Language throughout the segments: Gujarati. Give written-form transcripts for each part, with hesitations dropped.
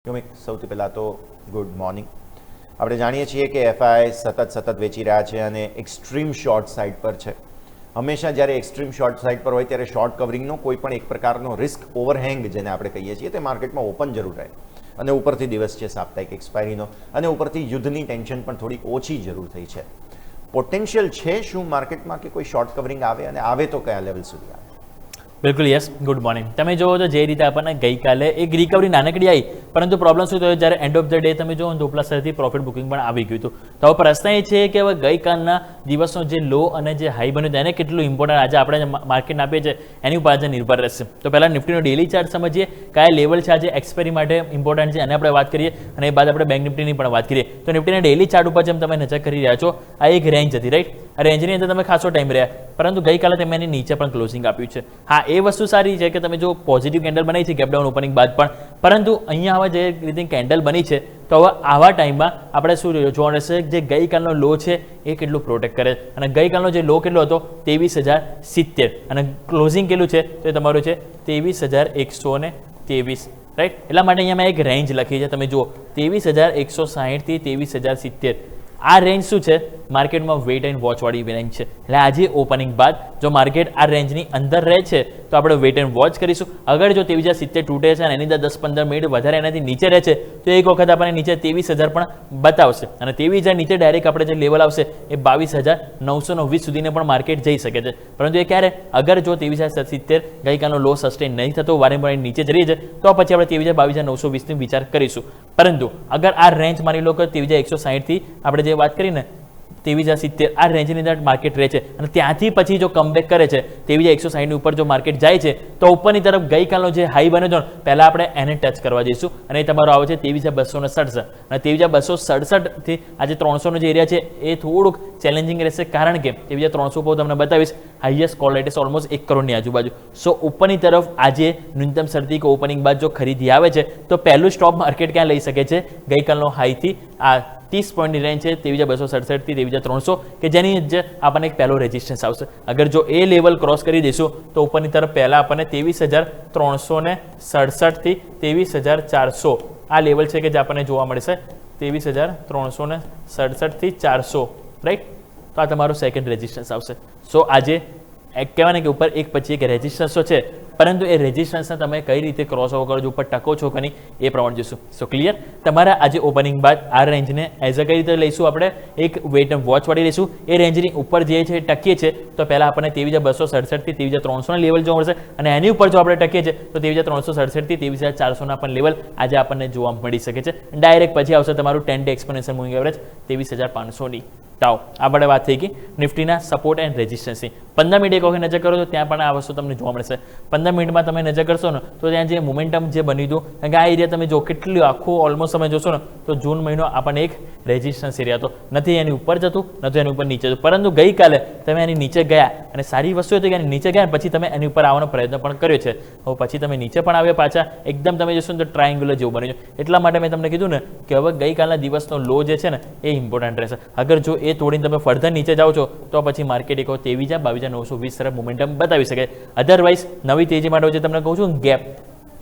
સૌથી પહેલાં તો ગુડ મોર્નિંગ. આપણે જાણીએ છીએ કે એફઆઈ સતત વેચી રહ્યા છે અને એક્સ્ટ્રીમ શોર્ટ સાઇડ પર છે. હંમેશા જ્યારે એક્સ્ટ્રીમ શોર્ટ સાઇડ પર હોય ત્યારે શોર્ટ કવરિંગનો કોઈ પણ એક પ્રકારનો રિસ્ક ઓવરહેંગ જેને આપણે કહીએ છીએ તે માર્કેટમાં ઓપન જરૂર રહે અને ઉપરથી દિવસ છે સાપ્તાહિક એક્સપાયરીનો અને ઉપરથી યુદ્ધની ટેન્શન પણ થોડી ઓછી જરૂર થઈ છે. પોટેન્શિયલ છે શું માર્કેટમાં કે કોઈ શોર્ટ કવરિંગ આવે અને આવે તો કયા લેવલ સુધી આવે? બિલકુલ યસ. Good morning. તમે જુઓ તો જે રીતે આપણને ગઈકાલે એક રિકવરી નાનકડી આવી, પરંતુ પ્રોબ્લેમ શું થયો, જ્યારે એન્ડ ઓફ ધ ડે તમે જુઓ તો ઉપલા સ્તરથી પ્રોફિટ બુકિંગ પણ આવી ગયું હતું. તો હવે પ્રશ્ન એ છે કે હવે ગઈકાલના દિવસનો જે લો અને જે હાઈ બન્યો તેને કેટલું ઇમ્પોર્ટન્ટ આજે આપણે માર્કેટને આપીએ છીએ એની ઉપર આજે નિર્ભર રહેશે. તો પહેલાં નિફ્ટીનો ડેલી ચાર્ટ સમજીએ, કયા લેવલ છે આજે એક્સપાયરી માટે ઇમ્પોર્ટન્ટ છે અને આપણે વાત કરીએ, અને એ બાદ આપણે બેંક નિફ્ટીની પણ વાત કરીએ. તો નિફ્ટીના ડેલી ચાર્ટ ઉપર જેમ તમે નજર કરી રહ્યા છો, આ એક રેન્જ હતી, રાઈટ? આ રેન્જની અંદર તમે ખાસો ટાઈમ રહ્યા, પરંતુ ગઈકાલે તમે એની નીચે પણ ક્લોઝિંગ આપ્યું છે. હા, એ વસ્તુ સારી છે કે તમે જો પોઝિટિવ કેન્ડલ બની છે ગેપ ડાઉન ઓપનિંગ બાદ પણ, પરંતુ અહીંયા હવે જે રીતે કેન્ડલ બની છે તો હવે આવા ટાઈમમાં આપણે શું જોવાનું રહેશે, જે ગઈકાલનો લો છે એ કેટલું પ્રોટેક્ટ કરે. અને ગઈકાલનો જે લો કેટલો હતો 23,070 અને ક્લોઝિંગ કેટલું છે તો એ તમારું છે 23,123, રાઈટ? એટલા માટે અહીંયા મેં એક રેન્જ લખી છે, તમે જુઓ 23,160 થી 23,070. આ રેન્જ શું છે? માર્કેટમાં વેઇટ એન્ડ વોચ વાળી રેન્જ છે. એટલે આજે ઓપનિંગ બાદ જો માર્કેટ આ રેન્જની અંદર રહે છે તો આપણે વેઇટ એન્ડ વોચ કરીશું. અગર જો 23,070 તૂટે છે અને એની અંદર 10-15 મિનિટ વધારે એનાથી નીચે રહે છે તો એક વખત આપણને નીચે 23,000 પણ બતાવશે, અને 23,000 નીચે ડાયરેક્ટ આપણે જે લેવલ આવશે એ 22,920 સુધીને પણ માર્કેટ જઈ શકે છે. પરંતુ એ ક્યારે? અગર જો 23,070 ગઈકાલનો લો સસ્ટેન નહીં થતો, વારંવાર નીચે જ રહી છે, તો પછી આપણે 22,920 વિચાર કરીશું. પરંતુ અગર આ રેન્જ માની લો કે 23,160 થી આપણે જે વાત કરીને 23,070 આ રેન્જની અંદર માર્કેટ રહે છે અને ત્યાંથી પછી જો કમબેક કરે છે 23,160 ઉપર જો માર્કેટ જાય છે તો ઉપરની તરફ ગઈકાલનો જે હાઈ બન્યો હતો પહેલાં આપણે એને ટચ કરવા જઈશું, અને એ તમારો આવે છે 23,267. અને 23,267 થી આજે 300નો જે એરિયા છે એ થોડુંક ચેલેન્જિંગ રહેશે, કારણ કે 23,300 પર તમને બતાવીશ હાઈએસ્ટ કોલ રેટ ઓલમોસ્ટ 1 કરોડની આજુબાજુ. સો ઉપરની તરફ આજે ન્યૂનતમ શરતી કે ઓપનિંગ બાદ જો ખરીદી આવે છે તો પહેલું સ્ટોપ માર્કેટ ક્યાં લઈ શકે છે? ગઈકાલનો હાઈથી આ 30 પોઈન્ટની રેન્જ છે 23,267 થી 23,300, કે જેની જે આપણને એક પહેલો રેઝિસ્ટન્સ આવશે. અગર જો એ લેવલ ક્રોસ કરી દઈશું તો ઉપરની તરફ પહેલાં આપણને 23,367 થી 23,400 આ લેવલ છે કે જે આપણને જોવા મળશે 23,367 થી 400, રાઈટ? તો આ તમારો સેકન્ડ રેઝિસ્ટન્સ આવશે. સો આજે કહેવાય ને કે ઉપર એક પછી એક રેઝિસ્ટન્સો છે, પરંતુ એ રેઝિસ્ટન્સને તમે કઈ રીતે ક્રોસ ઓવર કરો છો, ઉપર ટકો છો કે નહીં એ પ્રમાણે જોઈશું. સો ક્લિયર? તમારા આજે ઓપનિંગ બાદ આ રેન્જને એઝ અ કઈ રીતે લઈશું? આપણે એક વેઇટ એન્ડ વોચ વાળી લઈશું. એ રેન્જની ઉપર જે છે ટકીએ છે તો પહેલાં આપણને 23,267 થી 23,300 લેવલ જોવા મળશે, અને એની ઉપર જો આપણે ટકીએ છે તો 23,367 થી 23,400 પણ લેવલ આજે આપણને જોવા મળી શકે છે. ડાયરેક્ટ પછી આવશે તમારું 10-day એક્સપોનેન્શિયલ મૂવિંગ એવરેજ 23,500ની ટાઉ. આપણે વાત થઈ ગઈ નિફ્ટીના સપોર્ટ એન્ડ રેઝિસ્ટન્સની. 15 મિનિટ એક વખત નજર કરો તો ત્યાં પણ આ વસ્તુ તમને જોવા મળશે. 15 મિનિટમાં તમે નજર કરશો ને તો ત્યાં જે મોમેન્ટમ જે બન્યું હતું, કારણ કે આ એરિયા તમે જો કેટલું આખું ઓલમોસ્ટ તમે જોશો ને તો જૂન મહિનો આપણને એક રેઝિસ્ટન્સ એરિયા હતો, નથી એની ઉપર જતું નથી એની ઉપર નીચે જતું, પરંતુ ગઈકાલે તમે એની નીચે ગયા અને સારી વસ્તુ હતી કે એની નીચે ગયા પછી તમે એની ઉપર આવવાનો પ્રયત્ન પણ કર્યો છે. હવે પછી તમે નીચે પણ આવ્યા પાછા, એકદમ તમે જોશો ને તો ટ્રાયંગ્યુલર જેવું બન્યું છે. એટલા માટે મેં તમને કીધું ને કે હવે ગઈકાલના દિવસનો લો જે છે ને એ ઇમ્પોર્ટન્ટ રહેશે. અગર જો એ તોડીને તમે ફર્ધર નીચે જાઓ છો તો પછી માર્કેટ એક 22,920 તરફ મોમેન્ટમ બતાવી શકે. અધરવાઇઝ નવી તેજી માટે જે તમને કહું છું ગેપ,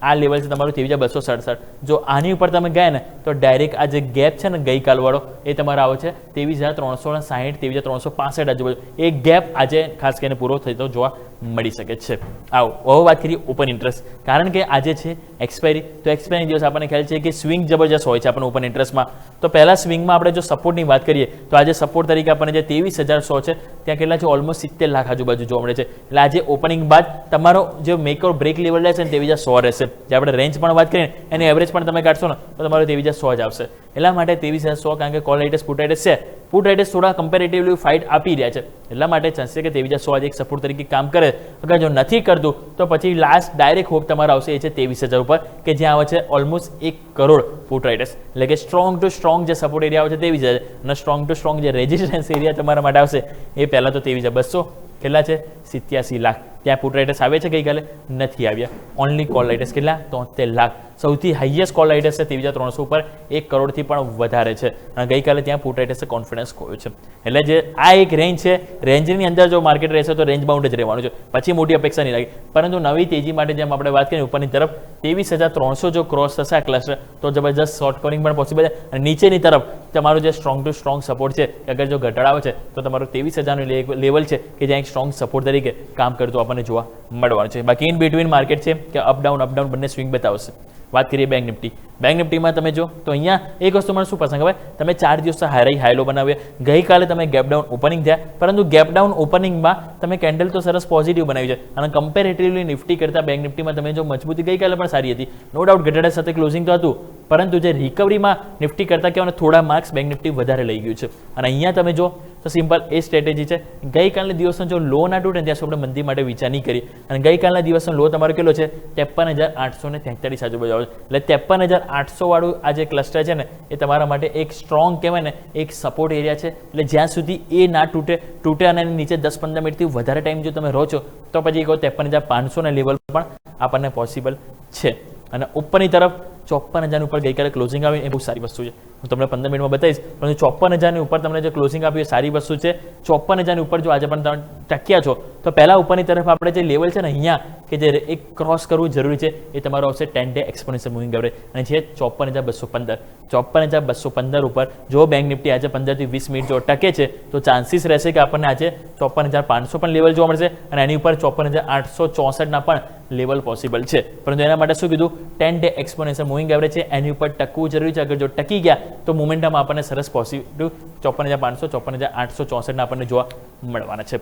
આ લેવલ છે તમારું 23,267. જો આની ઉપર તમે ગયા ને તો ડાયરેક્ટ આ જે ગેપ છે ને ગઈકાલ વાળો એ તમારો આવે છે 23,360 23,365 આજુબાજુ. એ ગેપ આજે ખાસ કરીને પૂરો થતો જોવા મળી શકે છે. આવો હવે વાત કરીએ ઓપન ઇન્ટરેસ્ટ, કારણ કે આજે છે એક્સપાયરી. તો એક્સપાયરી દિવસ આપણને ખ્યાલ છે કે સ્વિંગ જબરજસ્ત હોય છે આપણને ઓપન ઇન્ટરેસ્ટમાં. તો પહેલા સ્વિંગમાં આપણે જો સપોર્ટની વાત કરીએ તો આજે સપોર્ટ તરીકે આપણને જે 23,100 છે ત્યાં કેટલા છે? ઓલમોસ્ટ 70 લાખ આજુબાજુ જોવા મળે છે. એટલે આજે ઓપનિંગ બાદ તમારો જે મેક ઓર બ્રેક લેવલ રહેશે ને 23,100 રહેશે. જે આપણે રેન્જ પણ વાત કરીએ એની એવરેજ પણ તમે કાઢશો ને તો તમારો 23,100 જ આવશે. એટલા માટે 23,100, કારણ કે કોલ રાઇટર્સ પુટ રાઇટર્સ છે, પુટ રાઇટર્સ થોડા કમ્પેરેટિવલી ફાઇટ આપી રહ્યા છે, એટલા માટે ચાન્સ છે કે 23,100 આજે એક સપોર્ટ તરીકે કામ કરે. અગર જો નથી કરતું તો પછી લાસ્ટ ડાયરેક્ટ હોપ તમારો આવશે એ છે 23,000 ઉપર, કે જ્યાં આવે છે ઓલમોસ્ટ 1 કરોડ પુટ રાઇટર્સ. એટલે કે સ્ટ્રોંગ ટુ સ્ટ્રોંગ જે સપોર્ટ એરિયા આવે છે 23,000 અને સ્ટ્રોંગ ટુ સ્ટ્રોંગ જે રેઝિસ્ટન્સ એરિયા તમારા માટે આવશે એ પહેલાં તો 23,200 કેટલા છે? 87 લાખ. ત્યાં પુટ રાઇટર્સ આવે છે ગઈકાલે નથી આવ્યા. ઓનલી કોલ રાઇટર્સ કેટલા 73 લાખ, સૌથી હાઈએસ્ટ કોલ રાઇટર્સ છે 23,300 ઉપર, 1 કરોડથી પણ વધારે છે. અને ગઈકાલે ત્યાં પુટ રાઇટર્સે કોન્ફિડન્સ ખોયો છે. એટલે જે આ એક રેન્જ છે, રેન્જની અંદર જો માર્કેટ રહેશે તો રેન્જ બાઉન્ડ જ રહેવાનું છે, પછી મોટી અપેક્ષા નહીં લાગે. પરંતુ નવી તેજી માટે જેમ આપણે વાત કરીએ ઉપરની તરફ 23,300 જો ક્રોસ થશે આ ક્લસ્ટર તો જબરજસ્ત શોર્ટ કવરિંગ પણ પોસિબલ છે. અને નીચેની તરફ તમારું જે સ્ટ્રોંગ ટુ સ્ટ્રોંગ સપોર્ટ છે કે અગર જો ઘટાડો આવે છે તો તમારું 23,000નું લેવલ છે કે જ્યાં એક સ્ટ્રોંગ સપોર્ટ તરીકે કામ કરતું આપણને જોવા મળવાનું છે. બાકી ઇન બિટવીન માર્કેટ છે કે અપડાઉન બંને સ્વિંગ બતાવશે. વાત કરીએ બેંક નિફ્ટી. બેંક નિફ્ટીમાં તમે જો તો અહીંયા એક વસ્તુ મને શું પસંદ ખબર, તમે 4 દિવસ હાઈ લો બનાવ્યા. ગઈકાલે તમે ગેપ ડાઉન ઓપનિંગ થયા, પરંતુ ગેપ ડાઉન ઓપનિંગમાં તમે કેન્ડલ તો સરસ પોઝિટિવ બનાવી છે. અને કમ્પેરેટિવલી નિફ્ટી કરતાં બેંક નિફ્ટીમાં તમે જો મજબૂતી ગઈકાલે પણ સારી હતી, નો ડાઉટ ઘટાડા સાથે ક્લોઝિંગ તો હતું, પરંતુ જે રિકવરીમાં નિફ્ટી કરતાં કહેવાય થોડા માર્ક્સ બેંક નિફ્ટી વધારે લઈ ગયું છે. અને અહીંયા તમે જો તો સિમ્પલ એ સ્ટ્રેટેજી છે. ગઈકાલના દિવસનો જો લો ના તૂટે ત્યાં સુધી આપણે મંદી માટે વિચાર નહીં કરીએ. અને ગઈકાલના દિવસનો લો તમારો કેટલો છે 53,843 આજુબાજુ આવે છે. એટલે 53,800 વાળું આ જે ક્લસ્ટર છે ને એ તમારા માટે એક સ્ટ્રોંગ કહેવાય ને એક સપોર્ટ એરિયા છે. એટલે જ્યાં સુધી એ ના તૂટે અને એની નીચે 10-15 મિનિટથી વધારે ટાઈમ જો તમે રહો છો તો પછી કહો 53,500ના લેવલ પણ આપણને પોસિબલ છે. અને ઉપરની તરફ 54,000 ઉપર ગઈકાલે ક્લોઝિંગ આવી એ બહુ સારી વસ્તુ છે. હું તમને 15 મિનિટમાં બતાવીશ, પરંતુ 54,000ની ઉપર તમને જે ક્લોઝિંગ આપ્યું એ સારી વસ્તુ છે. 54,000ની ઉપર જો આજે પણ તમે ટક્યા છો તો પહેલાં ઉપરની તરફ આપણે જે લેવલ છે ને અહીંયા કે જે એક ક્રોસ કરવું જરૂરી છે એ તમારો આવશે 10 ડે એક્સપોનેન્શિયલ મૂવિંગ એવરેજ અને છે 54,215. 54,215 ઉપર જો બેંક નિફ્ટી આજે 15 થી 20 મિનિટ જો ટકે છે તો ચાન્સીસ રહેશે કે આપણને આજે 54,500 પણ લેવલ જોવા મળશે અને એની ઉપર 54,864ના પણ લેવલ પોસિબલ છે. પરંતુ એના માટે શું કીધું, 10 ડે એક્સપોનેન્શિયલ મૂવિંગ એવરેજ છે એની ઉપર ટકવું જરૂરી છે. અગર જો ટકી ગયા તો મોમેન્ટમ આપણને સરસ પોઝિટિવ 54,500 54,864ના આપણને જોવા મળવાના છે.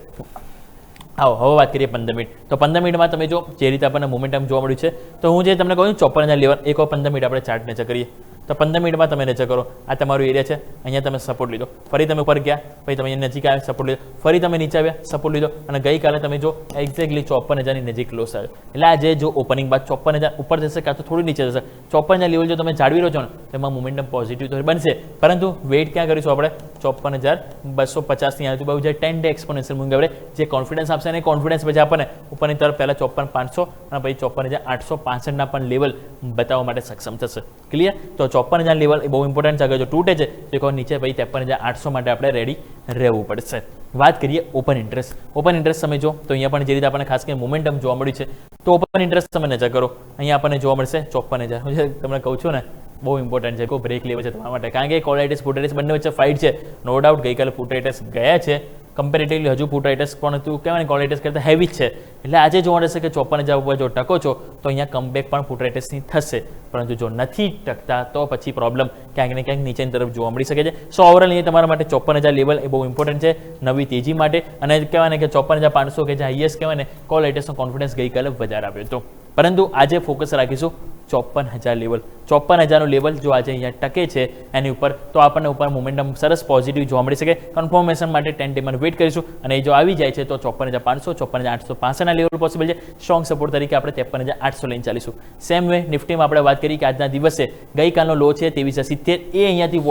આવો હવે વાત કરીએ 15 મિનિટ. તો 15 મિનિટમાં તમે જો જે રીતે આપણને મોમેન્ટમ જોવા મળ્યું છે તો હું જે તમને કહું 54,000 લેવલ એક 15 મિનિટ આપણે ચાર્ટ નજર કરીએ તો 15 મિનિટમાં તમે નજર કરો, આ તમારું એરિયા છે, અહીંયા તમે સપોર્ટ લીધો, ફરી તમે ઉપર ગયા, પછી તમે અહીંયા નજીક આવ્યા સપોર્ટ લીધો, ફરી તમે નીચે આવ્યા સપોર્ટ લીધો અને ગઈકાલે તમે જો એક્ઝેક્ટલી 54,000ની નજીક ક્લોઝ આવ્યો. એટલે આજે જો ઓપનિંગ બાદ 54,000 ઉપર જશે કાં તો થોડું નીચે જશે. 54,000 લેવલ જો તમે જાળવી રહ્યો છો ને તેમાં મોમેન્ટમ પોઝિટિવ તો બનશે, પરંતુ વેઇટ ક્યાં કરીશું આપણે 54,250ની આજુબાજુ જે 10 ડે એક્સપોનેન્શિયલ મૂવિંગ એવરેજ જે કોન્ફિડન્સ આપશે અને કોન્ફિડન્સ પછી આપણને ઉપરની તરફ પહેલાં 54,500 અને પછી 54,865ના પણ લેવલ બતાવવા માટે સક્ષમ થશે. ક્લિયર? તો 54,000 લેવલ એ બહુ ઇમ્પોર્ટન્ટ છે. અગર જો તૂટે છે તો કહો નીચે પછી 53,800 માટે આપણે રેડી રહેવું પડશે. વાત કરીએ ઓપન ઇન્ટરેસ્ટ. ઓપન ઇન્ટરેસ્ટ તમે જો તો અહીંયા પણ જે રીતે આપણને ખાસ કરીને મોમેન્ટમ જોવા મળ્યું છે તો ઓપન ઇન્ટરેસ્ટ તમે નજર કરો, અહીંયા આપણને જોવા મળશે 54,000. હું તમને કહું છું ને બહુ ઇમ્પોર્ટન્ટ છે, કોઈ બ્રેક લેવો છે તમારા માટે, કારણ કે કોલ રાઇટર્સ પુટ રાઇટર્સ બંને વચ્ચે ફાઇટ છે. નો ડાઉટ ગઈકાલે પુટ રાઇટર્સ ગયા છે, કમ્પેરેટિવલી હજુ પુટ રાઇટર્સ પણ તું કહેવાય ને કોલ રાઇટર્સ કરતાં હેવી જ છે. એટલે આજે જોવા મળશે કે 54,000 ઉપર જો ટકો છો તો અહીંયા કમબેક પણ પુટ રાઇટર્સની થશે, પરંતુ જો નથી ટકતા તો પછી પ્રોબ્લેમ ક્યાંક ને ક્યાંક નીચેની તરફ જોવા મળી શકે છે. સો ઓવરઓલ અહીંયા તમારા માટે 54,000 લેવલ એ બહુ ઇમ્પોર્ટન્ટ છે નવી તેજી માટે. અને કહેવાય ને કે 54,500 કે જે હાઈએસ્ટ કહેવાય ને કોલ રાઇટર્સનો કોન્ફિડન્સ ગઈકાલે વધારે આવ્યો હતો, પરંતુ આજે ફોકસ રાખીશું 54,000 લેવલ. 54,000નું લેવલ જો આજે અહીંયા ટકે છે એની ઉપર તો આપણને ઉપર મોમેન્ટમ સરસ પોઝિટિવ જોવા મળી શકે. કન્ફર્મેશન માટે 10 ડેમાં વેઇટ કરીશું અને એ જો આવી જાય છે તો 54,500 54,865ના લેવલ પોસિબલ છે. સ્ટ્રોંગ સપોર્ટ તરીકે આપણે 53,800 લઈને ચાલીશું. સેમ વે નિફ્ટીમાં આપણે વાત કરી કે આજના દિવસે ગઈકાલનો લો છે 23,070, એ અહીંયાથી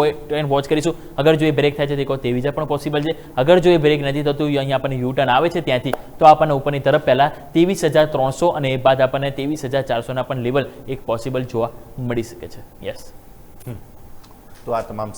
વોચ કરીશું. અગર જો એ બ્રેક થાય છે તો 23,000 પણ પોસિબલ છે. અગર જો એ બ્રેક નથી થતું, અહીંયા આપણને યુ ટર્ન આવે છે ત્યાંથી તો આપણને ઉપરની તરફ પહેલાં 23,300 અને એ બાદ આપણને 23,400ના પણ લેવલ એક પોસિબલ જોવા મળી શકે છે. યસ. તો આ તમામ